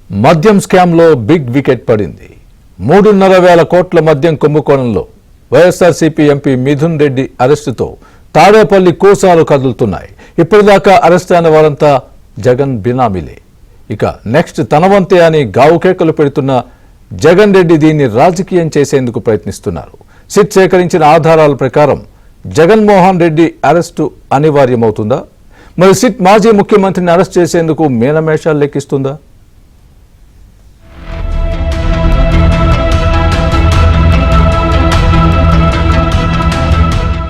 మద్యం స్కామ్లో big wicket పడింది. 3,500 కోట్ల మద్యం కుంభకోణంలో వైఎస్ఆర్సీపీ ఎంపీ మిథున్ రెడ్డి అరెస్టుతో తాడేపల్లి కూసాలు కదులుతున్నాయి. ఇప్పటిదాకా అరెస్ట్ అయిన వారంతా జగన్ బినామీలే. ఇక నెక్స్ట్ తనవంతే అని గావుకేకలు పెడుతున్న జగన్ రెడ్డి దీన్ని రాజకీయం చేసేందుకు ప్రయత్నిస్తున్నారు. సిట్ సేకరించిన ఆధారాల ప్రకారం జగన్మోహన్ రెడ్డి అరెస్టు అనివార్యమవుతుందా? మరి సిట్ మాజీ ముఖ్యమంత్రిని అరెస్ట్ చేసేందుకు మేనమేషాలు లెక్కిస్తుందా?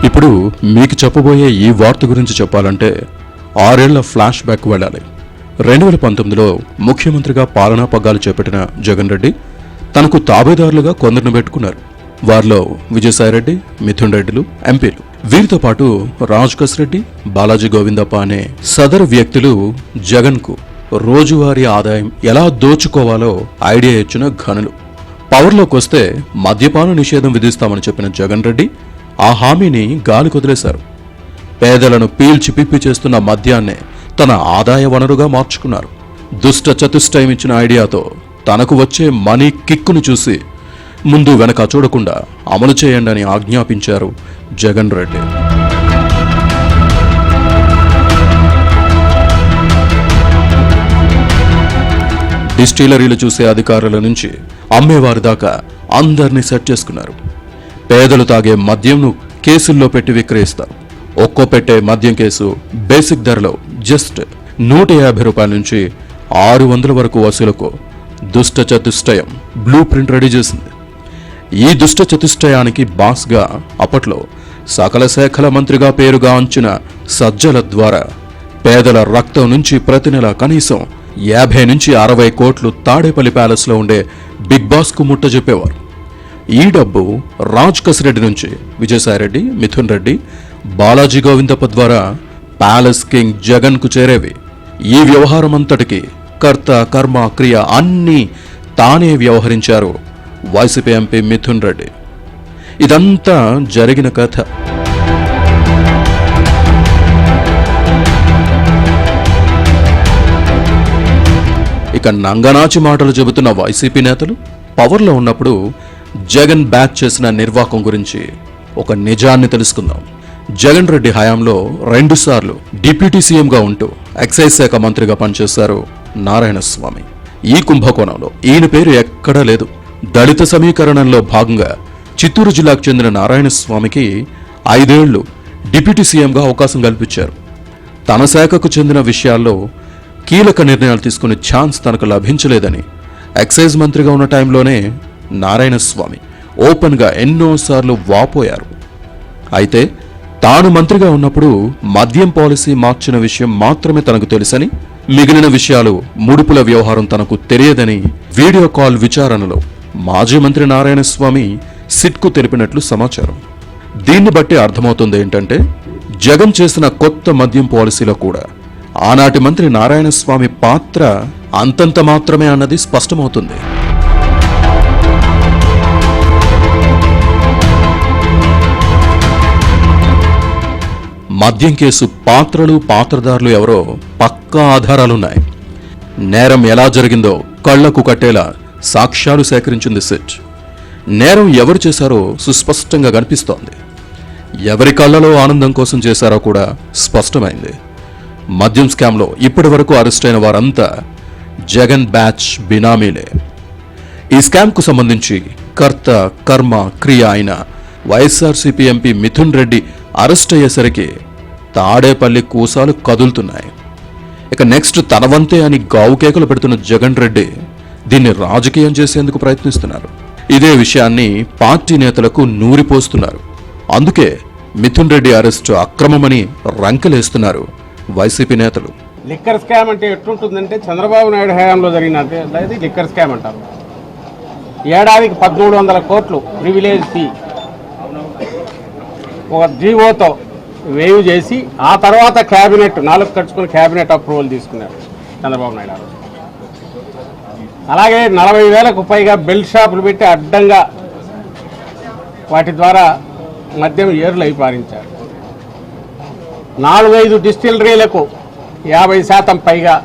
ఇప్పుడు మీకు చెప్పబోయే ఈ వార్త గురించి చెప్పాలంటే 6 ఏళ్ల ఫ్లాష్ బ్యాక్ వెళ్ళాలి. 2019లో ముఖ్యమంత్రిగా పాలనా పగ్గాలు చేపట్టిన జగన్ రెడ్డి తనకు తాబేదారులుగా కొందరిని పెట్టుకున్నారు. వారిలో విజయసాయిరెడ్డి, మిథున్ రెడ్డిలు ఎంపీలు. వీరితో పాటు రాజకేశ్ రెడ్డి, బాలాజీ గోవిందప్ప అనే సదరు వ్యక్తులు జగన్కు రోజువారీ ఆదాయం ఎలా దోచుకోవాలో ఐడియా ఇచ్చిన ఘనులు. పవర్లోకి వస్తే మద్యపాన నిషేధం విధిస్తామని చెప్పిన జగన్ రెడ్డి ఆ హామీని గాలి కొదిలేశారు. పేదలను పీల్చి పిప్పి చేస్తున్న మద్యాన్నే తన ఆదాయ వనరుగా మార్చుకున్నారు. దుష్ట చతుష్టయం ఇచ్చిన ఐడియాతో తనకు వచ్చే మనీ కిక్కును చూసి ముందు వెనక చూడకుండా అమలు చేయండి అని ఆజ్ఞాపించారు జగన్ రెడ్డి. డిస్టిలరీలు చూసే అధికారుల నుంచి అమ్మేవారి దాకా అందరినీ సెట్ చేసుకున్నారు. పేదలు తాగే మద్యంను కేసుల్లో పెట్టి విక్రయిస్తారు. ఒక్కో పెట్టే మద్యం కేసు బేసిక్ ధరలో జస్ట్ 150 రూపాయల నుంచి 600 వరకు వసూలుకు దుష్ట చతుష్టయం బ్లూ ప్రింట్ రెడీ చేసింది. ఈ దుష్ట చతుష్టయానికి బాస్గా అప్పట్లో సకల శాఖల మంత్రిగా పేరుగాంచిన సజ్జల ద్వారా పేదల రక్తం నుంచి ప్రతి నెల కనీసం 50 నుంచి 60 కోట్లు తాడేపల్లి ప్యాలెస్లో ఉండే బిగ్ బాస్కు ముట్ట చెప్పేవారు. ఈ డబ్బు రాజకేశ్ రెడ్డి నుంచి విజయసాయిరెడ్డి, మిథున్ రెడ్డి, బాలాజీ గోవిందప్ప ద్వారా ప్యాలెస్ కింగ్ జగన్కు చేరేవి. ఈ వ్యవహారం అంతటికి కర్త కర్మ క్రియ అన్నీ తానే వ్యవహరించారు వైసీపీ ఎంపీ మిథున్ రెడ్డి. ఇదంతా జరిగిన కథ. ఇక నంగనాచి మాటలు చెబుతున్న వైసీపీ నేతలు పవర్లో ఉన్నప్పుడు జగన్ బ్యాక్ చేసిన నిర్వాకం గురించి ఒక నిజాన్ని తెలుసుకుందాం. జగన్ రెడ్డి హయాంలో 2 సార్లు డిప్యూటీ సీఎంగా ఉంటూ ఎక్సైజ్ శాఖ మంత్రిగా పనిచేశారు నారాయణస్వామి. ఈ కుంభకోణంలో ఈయన పేరు ఎక్కడా లేదు. దళిత సమీకరణంలో భాగంగా చిత్తూరు జిల్లాకు చెందిన నారాయణస్వామికి 5 ఏళ్లు డిప్యూటీ సీఎంగా అవకాశం కల్పించారు. తన శాఖకు చెందిన విషయాల్లో కీలక నిర్ణయాలు తీసుకునే ఛాన్స్ తనకు లభించలేదని ఎక్సైజ్ మంత్రిగా ఉన్న టైంలోనే నారాయణస్వామి ఓపెన్గా ఎన్నోసార్లు వాపోయారు. అయితే తాను మంత్రిగా ఉన్నప్పుడు మద్యం పాలసీ మార్చిన విషయం మాత్రమే తనకు తెలుసని, మిగిలిన విషయాలు ముడుపుల వ్యవహారం తనకు తెలియదని వీడియో కాల్ విచారణలో మాజీ మంత్రి నారాయణస్వామి సిట్కు తెలిపినట్లు సమాచారం. దీన్ని బట్టి అర్థమవుతుంది ఏంటంటే జగన్ చేసిన కొత్త మద్యం పాలసీలో కూడా ఆనాటి మంత్రి నారాయణస్వామి పాత్ర అంతంత మాత్రమే అన్నది స్పష్టమవుతుంది. మద్యం కేసు పాత్రలు పాత్రదారులు ఎవరో పక్కా ఆధారాలున్నాయి. నేరం ఎలా జరిగిందో కళ్లకు కట్టేలా సాక్ష్యాలు సేకరించింది సిట్. నేరం ఎవరు చేశారో సుస్పష్టంగా కనిపిస్తోంది. ఎవరి కళ్లలో ఆనందం కోసం చేశారో కూడా స్పష్టమైంది. మద్యం స్కామ్లో ఇప్పటి వరకు అరెస్ట్ అయిన వారంతా జగన్ బ్యాచ్ బినామీలే. ఈ స్కామ్కు సంబంధించి కర్త కర్మ క్రియ అయిన వైఎస్ఆర్సీపీ ఎంపీ మిథున్ రెడ్డి అరెస్ట్ అయ్యేసరికి తాడేపల్లి కూసాలు కదులుతున్నాయి. ఇక నెక్స్ట్ తనవంతే అని గావుకేకలు పెడుతున్న జగన్ రెడ్డి దీన్ని రాజకీయం చేసేందుకు ప్రయత్నిస్తున్నారు. ఇదే విషయాన్ని పార్టీ నేతలకు నూరిపోస్తున్నారు. అందుకే మిథున్ రెడ్డి అరెస్టు అక్రమమని రంకెలేస్తున్నారు వైసీపీ నేతలు. లిక్కర్ స్కామ్ అంటే ఎట్లుంటుందంటే చంద్రబాబు నాయుడు హయాంలో జరిగినది లిక్కర్ స్కామ్ అంటారు. ఏడాదికి 1,300 కోట్లు ప్రివిలేజ్ ఫీ ఒక జీవోతో వేవ్ చేసి ఆ తర్వాత క్యాబినెట్ 4 ఖర్చుకుని క్యాబినెట్ అప్రూవల్ తీసుకున్నారు చంద్రబాబు నాయుడు. అలాగే 40,000కు పైగా బెల్ట్ షాపులు పెట్టి అడ్డంగా వాటి ద్వారా మద్యం ఏరులు అయిపారించారు. 4-5 డిస్టిలరీలకు 50% పైగా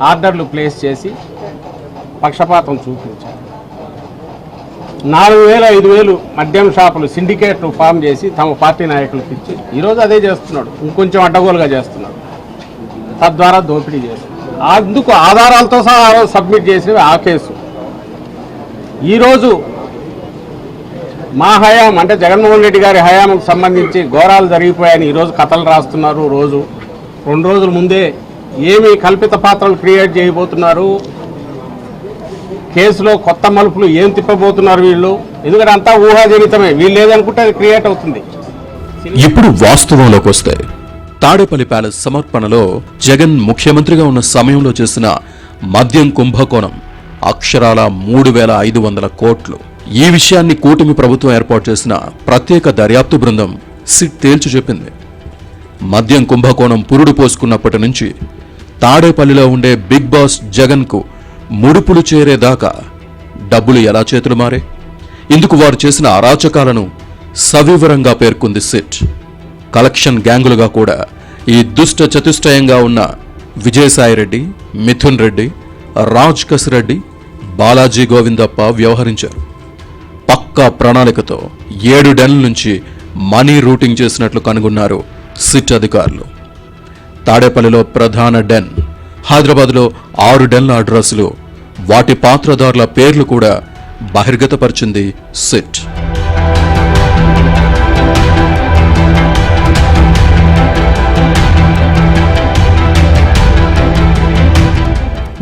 ఆర్డర్లు ప్లేస్ చేసి పక్షపాతం చూపించారు. 4,000 5,000 మద్యం షాపులు సిండికేట్ ఫామ్ చేసి తమ పార్టీ నాయకులకు ఇచ్చి ఈరోజు అదే చేస్తున్నాడు, ఇంకొంచెం అడ్డగోలుగా చేస్తున్నాడు, తద్వారా దోపిడీ చేస్తున్నాడు. అందుకు ఆధారాలతో సహా ఆ రోజు సబ్మిట్ చేసినవి ఆ కేసు. ఈరోజు మా హయాం అంటే జగన్మోహన్ రెడ్డి గారి హయాంకు సంబంధించి ఘోరాలు జరిగిపోయాయని ఈరోజు కథలు రాస్తున్నారు. 2 రోజుల ముందే ఏమి కల్పిత పాత్రలు క్రియేట్ చేయబోతున్నారు, కేసులో కొత్త మలుపులు ఏం తిప్పబోతున్నారు వీళ్ళు, ఎందుకంటే అంతా ఊహాజనితమే, వీళ్ళు లేదనుకుంటే అది క్రియేట్ అవుతుంది. ఇప్పుడు వాస్తవంలోకి వస్తే తాడేపల్లి ప్యాలెస్ సమర్పణలో జగన్ ముఖ్యమంత్రిగా ఉన్న సమయంలో చేసిన మద్యం కుంభకోణం అక్షరాల 3,500 కోట్లు. ఈ విషయాన్ని కూటమి ప్రభుత్వం ఏర్పాటు చేసిన ప్రత్యేక దర్యాప్తు బృందం సిట్ తేల్చి చెప్పింది. మద్యం కుంభకోణం పురుడు పోసుకున్నప్పటి నుంచి తాడేపల్లిలో ఉండే బిగ్ బాస్ జగన్కు ముడుపులు చేరేదాకా డబ్బులు ఎలా చేతులు మారే, ఇందుకు వారు చేసిన అరాచకాలను సవివరంగా పేర్కొంది సిట్. కలెక్షన్ గ్యాంగులుగా కూడా ఈ దుష్ట చతుష్టయంగా ఉన్న విజయసాయిరెడ్డి, మిథున్ రెడ్డి, రాజ్ కసిరెడ్డి, బాలాజీ గోవిందప్ప వ్యవహరించారు. పక్కా ప్రణాళికతో 7 డెన్ల నుంచి మనీ రూటింగ్ చేసినట్లు కనుగొన్నారు సిట్ అధికారులు. తాడేపల్లిలో ప్రధాన డెన్, హైదరాబాద్లో 6 డెన్ల అడ్రస్లు, వాటి పాత్రదారుల పేర్లు కూడా బహిర్గతపరిచింది సిట్.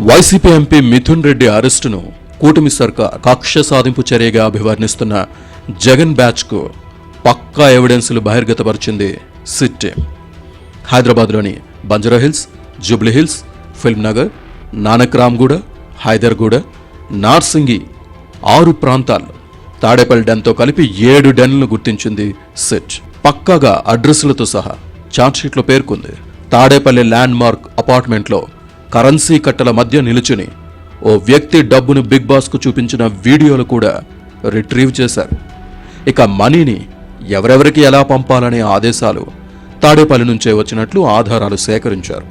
వైసీపీ ఎంపీ మిథున్ రెడ్డి అరెస్టును కూటమి సర్కార్ కక్ష సాధింపు చర్యగా అభివర్ణిస్తున్న జగన్ బ్యాచ్కు పక్కా ఎవిడెన్సులు బహిర్గతపరిచింది సిట్ టీం. హైదరాబాద్లోని బంజారాహిల్స్, జూబ్లీహిల్స్, ఫిల్మ్ నగర్, నానక్ రామ్గూడ, హైదర్గూడ, నార్సింగి 6 ప్రాంతాల్లో తాడేపల్లి డెన్తో కలిపి 7 డెన్లను గుర్తించింది సిట్. పక్కాగా అడ్రస్లతో సహా ఛార్జ్షీట్లో పేర్కొంది. తాడేపల్లి ల్యాండ్ మార్క్ అపార్ట్మెంట్లో కరెన్సీ కట్టల మధ్య నిలుచుని ఓ వ్యక్తి డబ్బును బిగ్ బాస్కు చూపించిన వీడియోలు కూడా రిట్రీవ్ చేశారు. ఇక మనీని ఎవరెవరికి ఎలా పంపాలనే ఆదేశాలు తాడేపల్లి నుంచే వచ్చినట్లు ఆధారాలు సేకరించారు.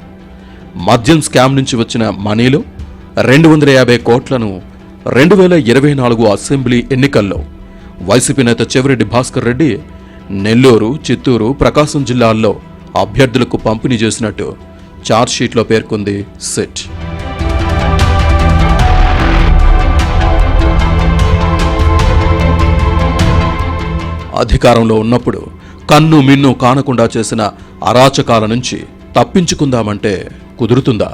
మద్యం స్కామ్ నుంచి వచ్చిన మనీలో 250 కోట్లను 2024 అసెంబ్లీ ఎన్నికల్లో వైసీపీ నేత చెవిరెడ్డి భాస్కర్ రెడ్డి నెల్లూరు, చిత్తూరు, ప్రకాశం జిల్లాల్లో అభ్యర్థులకు పంపిణీ చేసినట్టు ఛార్జ్షీట్లో పేర్కొంది సిట్. అధికారంలో ఉన్నప్పుడు కన్ను మిన్ను కానకుండా చేసిన అరాచకాల నుంచి తప్పించుకుందామంటే కుదురుతుందా?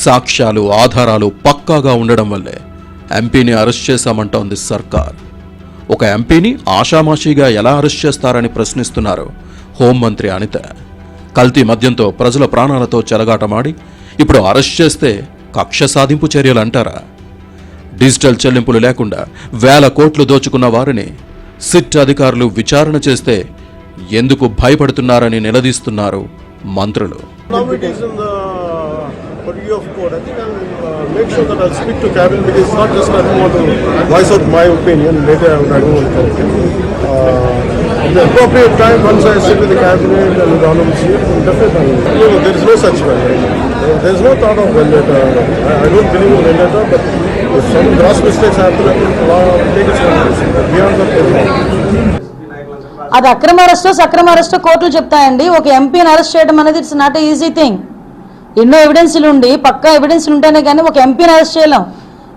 సాక్ష్యాలు, ఆధారాలు పక్కాగా ఉండడం వల్లే ఎంపీని అరెస్ట్ చేశామంటోంది సర్కార్. ఒక ఎంపీని ఆషామాషీగా ఎలా అరెస్ట్ చేస్తారని ప్రశ్నిస్తున్నారు హోంమంత్రి అనిత. కల్తీ మద్యంతో ప్రజల ప్రాణాలతో చెలగాటమాడి ఇప్పుడు అరెస్ట్ చేస్తే కక్ష సాధింపు చర్యలు అంటారా? డిజిటల్ చెల్లింపులు లేకుండా 1,000 కోట్లు దోచుకున్న వారిని సిట్ అధికారులు విచారణ చేస్తే ఎందుకు భయపడుతున్నారని నిలదీస్తున్నారు మంత్రులు. Review of code. I think I'll make sure that I'll speak to cabinet because it's not just that I want to voice out my opinion. Later I don't want to correct it. At the appropriate time, once I sit with the cabinet and with honorable chief, definitely. No, there is no such vendetta. There is no thought of vendetta. I don't believe in vendetta, but if some gross mistakes happen, I think law will take its consequences. Beyond that, అది అక్రమ అరెస్టో సక్రమ అరెస్టో కోర్టులు చెప్తాయండి. ఒక ఎంపీని arrest చేయడం అనేది it's not a easy thing. ఎన్నో ఎవిడెన్స్లు ఉండి పక్కా ఎవిడెన్స్లు ఉంటేనే కానీ ఒక ఎంపీని అరెస్ట్ చేయలేం.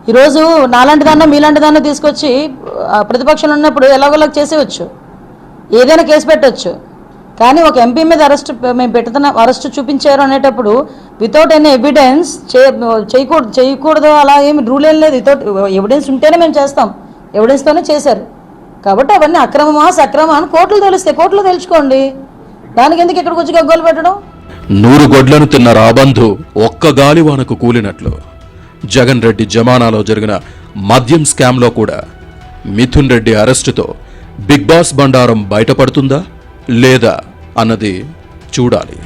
ఈరోజు నాలాంటి దాన్నో మీలాంటి దాన్నో తీసుకొచ్చి ప్రతిపక్షంలో ఉన్నప్పుడు ఎలాగోలాగా చేసేవచ్చు, ఏదైనా కేసు పెట్టవచ్చు. కానీ ఒక ఎంపీ మీద అరెస్ట్ చూపించారు అనేటప్పుడు వితౌట్ ఎనీ ఎవిడెన్స్ చేయకూడదు అలా ఏమి రూల్ ఏం లేదు. వితౌట్ ఎవిడెన్స్ ఉంటేనే మేము చేస్తాం, ఎవిడెన్స్తోనే చేశారు. కాబట్టి అవన్నీ అక్రమమా సక్రమా అని కోర్టులు తెలుస్తాయి, కోర్టులో తెలుసుకోండి. దానికి ఎందుకు ఇక్కడికి వచ్చి గగ్గోలు పెట్టడం? 100 గొడ్లను తిన్న రాబంధు ఒక్క గాలివానకు కూలినట్లు జగన్ రెడ్డి జమానాలో జరిగిన మద్యం స్కామ్లో కూడా మిథున్ రెడ్డి అరెస్టుతో బిగ్ బాస్ బండారం బయటపడుతుందా లేదా అన్నది చూడాలి.